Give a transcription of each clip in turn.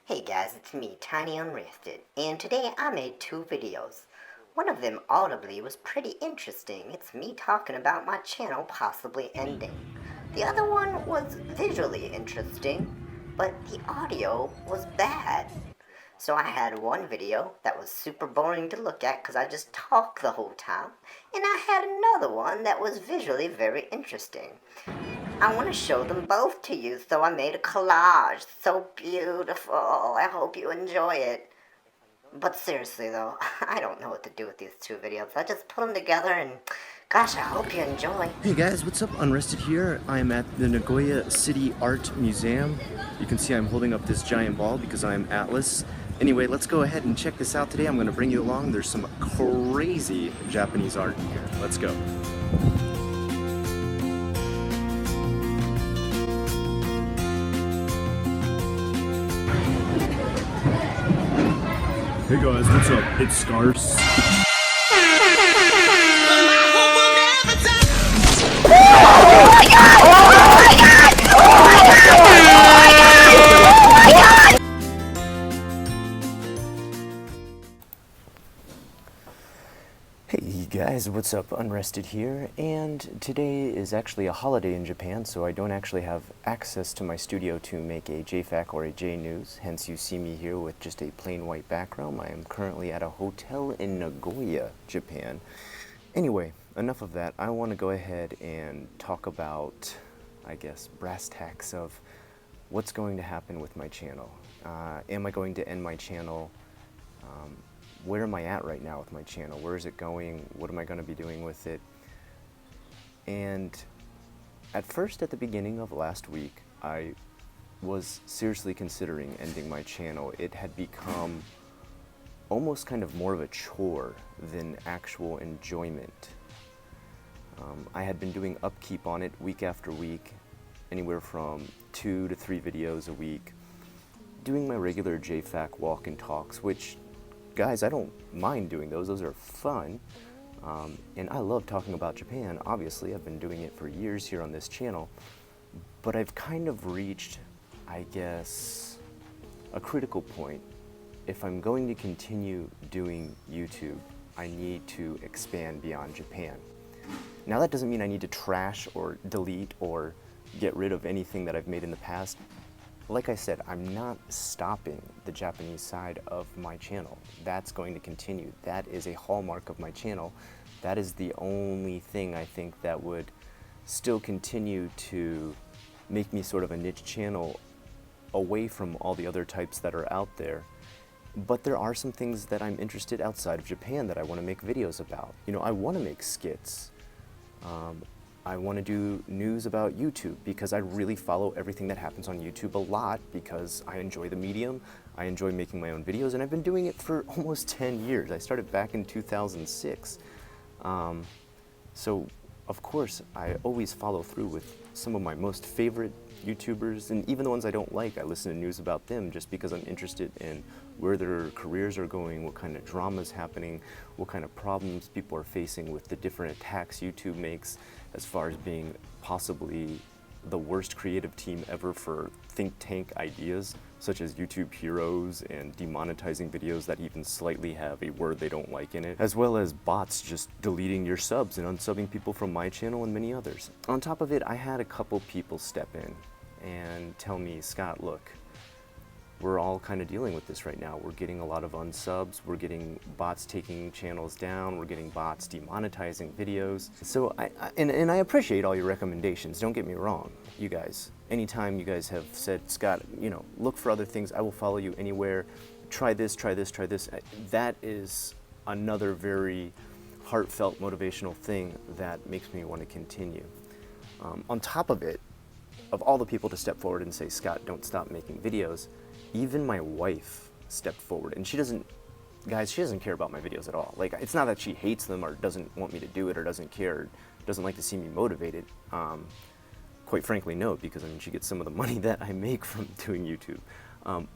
Hey guys, it's me, Tiny Unrested, and today I made two videos. One of them audibly was pretty interesting. It's me talking about my channel possibly ending. The other one was visually interesting, but the audio was bad. So I had one video that was super boring to look at because I just talk the whole time, and I had another one that was visually very interesting. I want to show them both to you, so I made a collage. So beautiful. I hope you enjoy it. But seriously though, I don't know what to do with these two videos. I just put them together and gosh, I hope you enjoy. Hey guys, what's up? Unrested here. I'm at the Nagoya City Art Museum. You can see I'm holding up this giant ball because I'm Atlas. Anyway, let's go ahead and check this out today. I'm going to bring you along. There's some crazy Japanese art in here. Let's go. Hey guys, what's up? It's Scars. Hey guys, what's up? Unrested here, and today is actually a holiday in Japan, so I don't actually have access to my studio to make a JFAQ or a JNews, hence you see me here with just a plain white background. I am currently at a hotel in Nagoya, Japan. Anyway, enough of that. I want to go ahead and talk about, I guess, brass tacks of what's going to happen with my channel. Am I going to end my channel? Where am I at right now with my channel? Where is it going? What am I going to be doing with it? And at first, at the beginning of last week, I was seriously considering ending my channel. It had become almost kind of more of a chore than actual enjoyment. I had been doing upkeep on it week after week, anywhere from 2 to 3 videos a week, doing my regular JFAQ walk and talks, which, guys, I don't mind doing those. Those are fun. And I love talking about Japan. Obviously, I've been doing it for years here on this channel. But I've kind of reached, I guess, a critical point. If I'm going to continue doing YouTube, I need to expand beyond Japan. Now, that doesn't mean I need to trash or delete or get rid of anything that I've made in the past. Like I said, I'm not stopping the Japanese side of my channel. That's going to continue. That is a hallmark of my channel. That is the only thing I think that would still continue to make me sort of a niche channel away from all the other types that are out there. But there are some things that I'm interested outside of Japan that I want to make videos about. You know, I want to make skits. I want to do news about YouTube because I really follow everything that happens on YouTube a lot because I enjoy the medium, I enjoy making my own videos, and I've been doing it for almost 10 years. I started back in 2006. So, of course, I always follow through with some of my most favorite YouTubers, and even the ones I don't like, I listen to news about them just because I'm interested in where their careers are going, what kind of drama is happening, what kind of problems people are facing with the different attacks YouTube makes as far as being possibly the worst creative team ever for think tank ideas, such as YouTube heroes and demonetizing videos that even slightly have a word they don't like in it, as well as bots just deleting your subs and unsubbing people from my channel and many others. On top of it, I had a couple people step in and tell me, Scott, look, we're all kind of dealing with this right now. We're getting a lot of unsubs, we're getting bots taking channels down, we're getting bots demonetizing videos. So I appreciate all your recommendations, don't get me wrong, you guys. Anytime you guys have said, Scott, you know, look for other things, I will follow you anywhere, try this, try this, try this. That is another very heartfelt motivational thing that makes me want to continue. On top of it, of all the people to step forward and say, Scott, don't stop making videos, even my wife stepped forward, and she doesn't care about my videos at all. Like, it's not that she hates them or doesn't want me to do it or doesn't care, or doesn't like to see me motivated. Quite frankly, no, because I mean, she gets some of the money that I make from doing YouTube.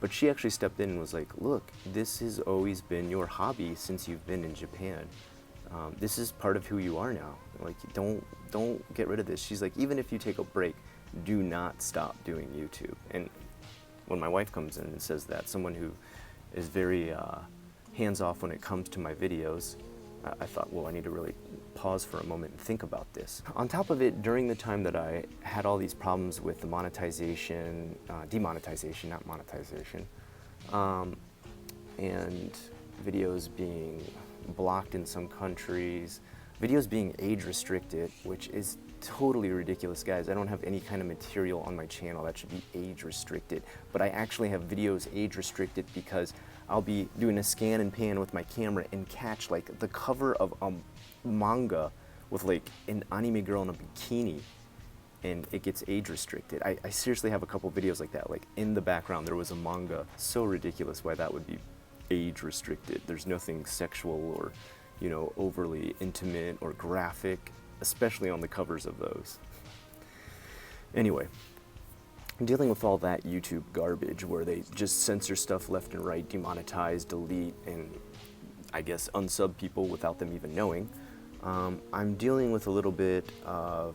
But she actually stepped in and was like, look, this has always been your hobby since you've been in Japan. This is part of who you are now. Like, don't get rid of this. She's like, even if you take a break, do not stop doing YouTube. And when my wife comes in and says that, someone who is very hands-off when it comes to my videos, I thought, well, I need to really pause for a moment and think about this. On top of it, during the time that I had all these problems with the monetization, demonetization, not monetization, and videos being blocked in some countries, videos being age restricted, which is totally ridiculous, guys. I don't have any kind of material on my channel that should be age restricted, but I actually have videos age restricted because I'll be doing a scan and pan with my camera and catch like the cover of a manga with like an anime girl in a bikini, and it gets age restricted. I seriously have a couple videos like that. Like in the background there was a manga. So ridiculous why that would be age restricted. There's nothing sexual or, you know, overly intimate or graphic, especially on the covers of those. Anyway, dealing with all that YouTube garbage where they just censor stuff left and right, demonetize, delete, and I guess unsub people without them even knowing, I'm dealing with a little bit of,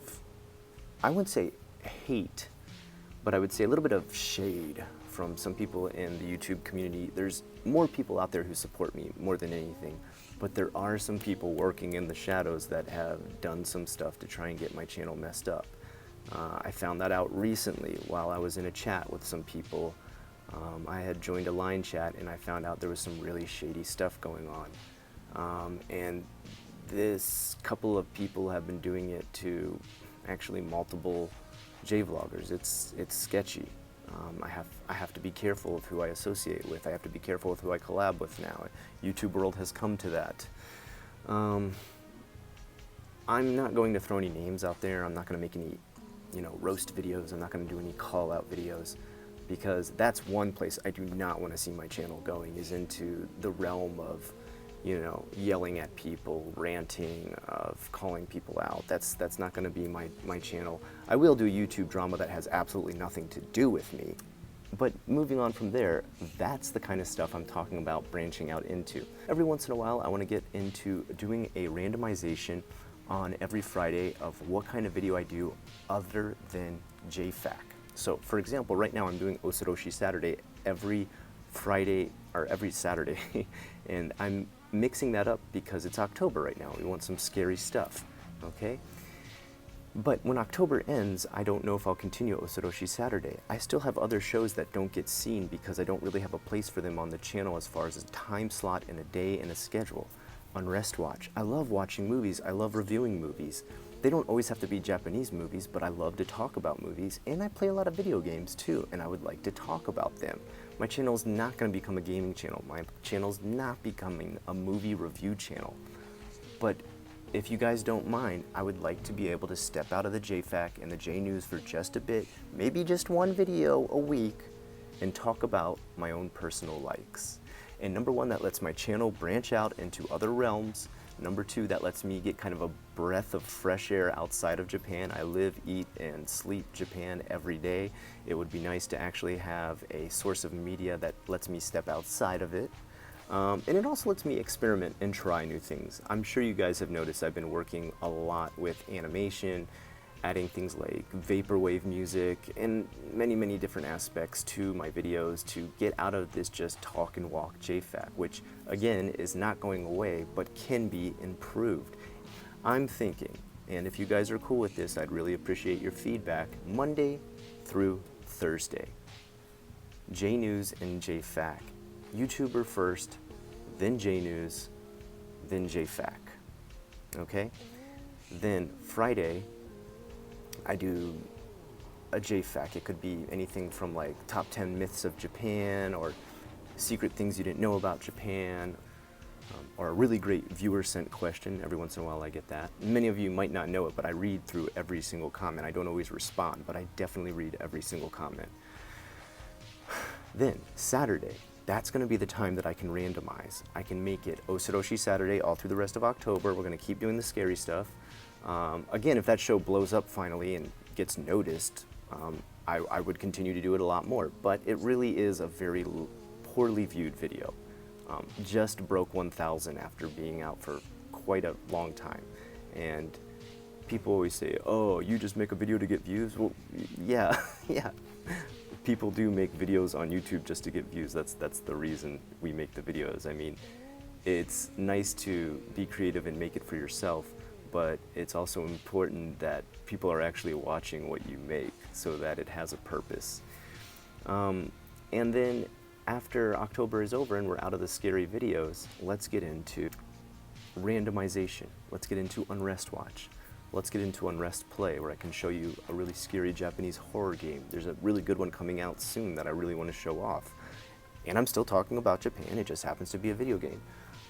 I wouldn't say hate, but I would say a little bit of shade from some people in the YouTube community. There's more people out there who support me more than anything, but there are some people working in the shadows that have done some stuff to try and get my channel messed up. I found that out recently while I was in a chat with some people. I had joined a line chat and I found out there was some really shady stuff going on. And this couple of people have been doing it to actually multiple J-vloggers. It's sketchy. I have to be careful of who I associate with. I have to be careful with who I collab with now. YouTube world has come to that. I'm not going to throw any names out there. I'm not going to make any, you know, roast videos. I'm not going to do any call-out videos, because that's one place I do not want to see my channel going, is into the realm of, you know, yelling at people, ranting, of calling people out. That's not going to be my channel. I will do YouTube drama that has absolutely nothing to do with me. But moving on from there, that's the kind of stuff I'm talking about branching out into. Every once in a while, I want to get into doing a randomization on every Friday of what kind of video I do other than JFAC. So, for example, right now I'm doing Osoroshi Saturday every Friday, or every Saturday, and I'm mixing that up because it's October right now. We want some scary stuff, okay? But when October ends, I don't know if I'll continue Osoroshi Saturday. I still have other shows that don't get seen because I don't really have a place for them on the channel as far as a time slot and a day and a schedule. Unrest Watch. I love watching movies. I love reviewing movies. They don't always have to be Japanese movies, but I love to talk about movies, and I play a lot of video games too, and I would like to talk about them. My channel's not going to become a gaming channel. My channel's not becoming a movie review channel. But if you guys don't mind, I would like to be able to step out of the JFAC and the J News for just a bit, maybe just one video a week, and talk about my own personal likes. And number one, that lets my channel branch out into other realms. Number two, that lets me get kind of a breath of fresh air outside of Japan. I live, eat, and sleep Japan every day. It would be nice to actually have a source of media that lets me step outside of it. And it also lets me experiment and try new things. I'm sure you guys have noticed I've been working a lot with animation, adding things like vaporwave music and many different aspects to my videos to get out of this just talk and walk JFAC, which again is not going away but can be improved. I'm thinking, and if you guys are cool with this, I'd really appreciate your feedback, Monday through Thursday. J News and JFAC. YouTuber first, then J News, then JFAC. Okay? Then Friday, I do a JFAC. It could be anything from like top 10 myths of Japan, or secret things you didn't know about Japan, or a really great viewer sent question. Every once in a while I get that. Many of you might not know it, but I read through every single comment. I don't always respond, but I definitely read every single comment. Then Saturday, that's going to be the time that I can randomize. I can make it Osoroshi Saturday all through the rest of October. We're going to keep doing the scary stuff. Again, if that show blows up finally and gets noticed, I would continue to do it a lot more. But it really is a very poorly viewed video. Just broke 1,000 after being out for quite a long time. And people always say, oh, you just make a video to get views? Well, yeah, yeah. people do make videos on YouTube just to get views. That's the reason we make the videos. I mean, it's nice to be creative and make it for yourself, but it's also important that people are actually watching what you make so that it has a purpose. And then after October is over and we're out of the scary videos, let's get into randomization. Let's get into Unrest Watch. Let's get into Unrest Play, where I can show you a really scary Japanese horror game. There's a really good one coming out soon that I really want to show off. And I'm still talking about Japan, it just happens to be a video game.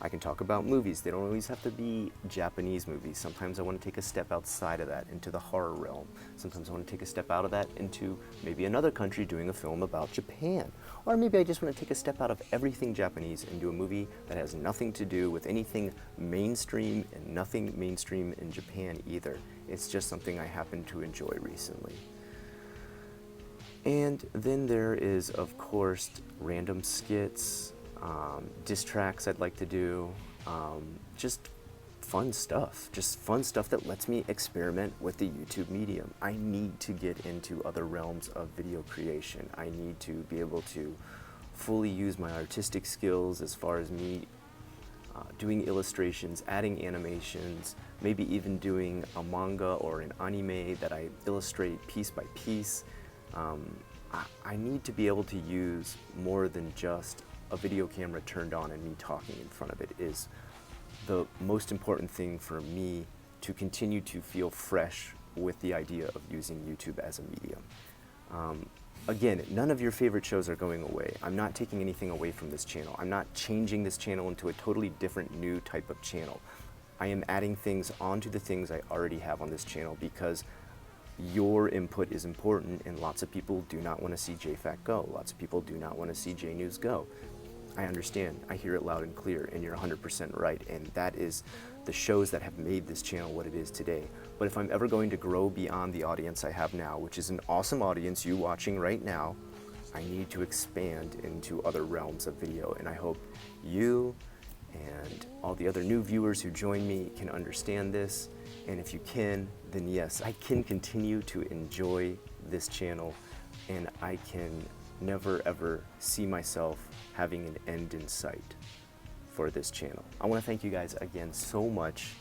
I can talk about movies. They don't always have to be Japanese movies. Sometimes I want to take a step outside of that into the horror realm. Sometimes I want to take a step out of that into maybe another country doing a film about Japan. Or maybe I just want to take a step out of everything Japanese and do a movie that has nothing to do with anything mainstream and nothing mainstream in Japan either. It's just something I happen to enjoy recently. And then there is, of course, random skits, diss tracks I'd like to do, just fun stuff that lets me experiment with the YouTube medium. I need to get into other realms of video creation. I need to be able to fully use my artistic skills as far as me doing illustrations, adding animations, maybe even doing a manga or an anime that I illustrate piece by piece. I need to be able to use more than just a video camera turned on and me talking in front of it. Is the most important thing for me to continue to feel fresh with the idea of using YouTube as a medium. Again, none of your favorite shows are going away. I'm not taking anything away from this channel. I'm not changing this channel into a totally different new type of channel. I am adding things onto the things I already have on this channel because your input is important, and lots of people do not want to see JFAC go. Lots of people do not want to see JNews go. I understand, I hear it loud and clear, and you're 100% right, and that is the shows that have made this channel what it is today. But if I'm ever going to grow beyond the audience I have now, which is an awesome audience, you watching right now, I need to expand into other realms of video, and I hope you and all the other new viewers who join me can understand this, and if you can, then yes, I can continue to enjoy this channel, and I can never ever see myself having an end in sight for this channel. I want to thank you guys again so much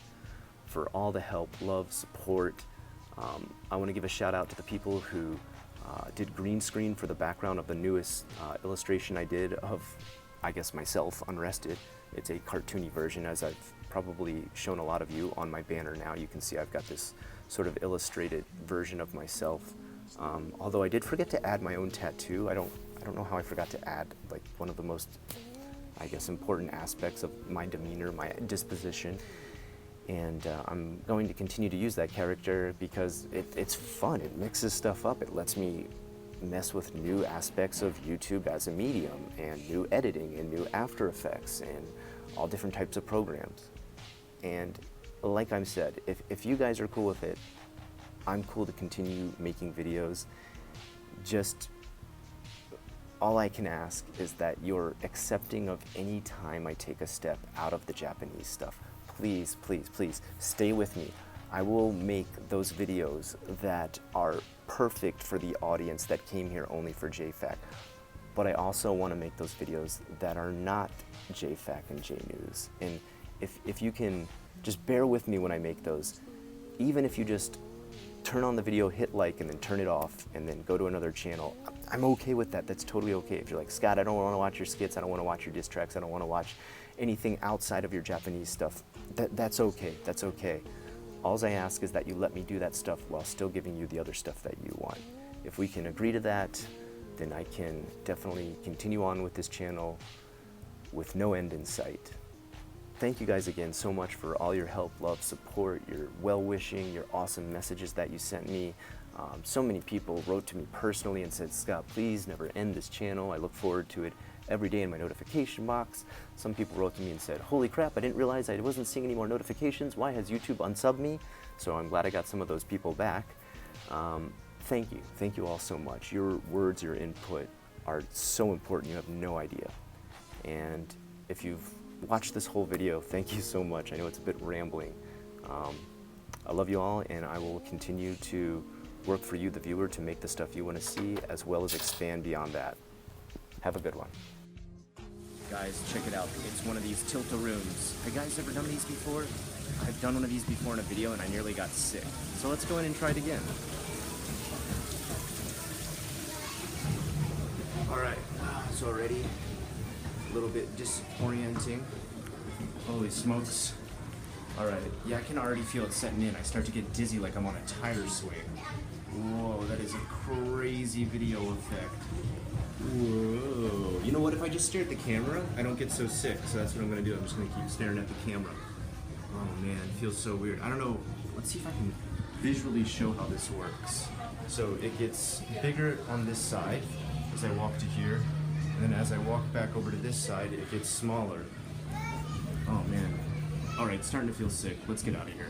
for all the help, love, support. I want to give a shout out to the people who did green screen for the background of the newest illustration I did of, I guess, myself, Unrested. It's a cartoony version, as I've probably shown a lot of you on my banner now. You can see I've got this sort of illustrated version of myself. Although I did forget to add my own tattoo. I don't know how I forgot to add like one of the most, I guess, important aspects of my demeanor, my disposition. And I'm going to continue to use that character because it's fun. It mixes stuff up. It lets me mess with new aspects of YouTube as a medium, and new editing and new After Effects and all different types of programs. And like I said, if you guys are cool with it, I'm cool to continue making videos. Just all I can ask is that you're accepting of any time I take a step out of the Japanese stuff. Please, please, please stay with me. I will make those videos that are perfect for the audience that came here only for JFAC. But I also want to make those videos that are not JFAC and JNews. And if you can just bear with me when I make those, even if you just turn on the video, hit like, and then turn it off, and then go to another channel, I'm okay with that. That's totally okay. If you're like, Scott, I don't want to watch your skits, I don't want to watch your diss tracks, I don't want to watch anything outside of your Japanese stuff, that's okay. That's okay. All I ask is that you let me do that stuff while still giving you the other stuff that you want. If we can agree to that, then I can definitely continue on with this channel with no end in sight. Thank you guys again so much for all your help, love, support, your well-wishing, your awesome messages that you sent me. So many people wrote to me personally and said, Scott, please never end this channel. I look forward to it every day in my notification box. Some people wrote to me and said, holy crap, I didn't realize I wasn't seeing any more notifications. Why has YouTube unsubbed me? So I'm glad I got some of those people back. Thank you. Thank you all so much. Your words, your input are so important. You have no idea. And if you've watched this whole video, thank you so much. I know it's a bit rambling. I love you all, and I will continue to work for you, the viewer, to make the stuff you want to see, as well as expand beyond that. Have a good one. Guys, check it out. It's one of these tilt-a-rooms. Have you guys ever done these before? I've done one of these before in a video and I nearly got sick. So let's go in and try it again. Alright, so already a little bit disorienting. Holy smokes. Alright, yeah, I can already feel it setting in. I start to get dizzy like I'm on a tire swing. Whoa, that is a crazy video effect. Whoa. You know what, if I just stare at the camera, I don't get so sick, so that's what I'm gonna do. I'm just gonna keep staring at the camera. Oh man, it feels so weird. I don't know, let's see if I can visually show how this works. So it gets bigger on this side as I walk to here, and then as I walk back over to this side, it gets smaller. Oh man. Alright, it's starting to feel sick. Let's get out of here.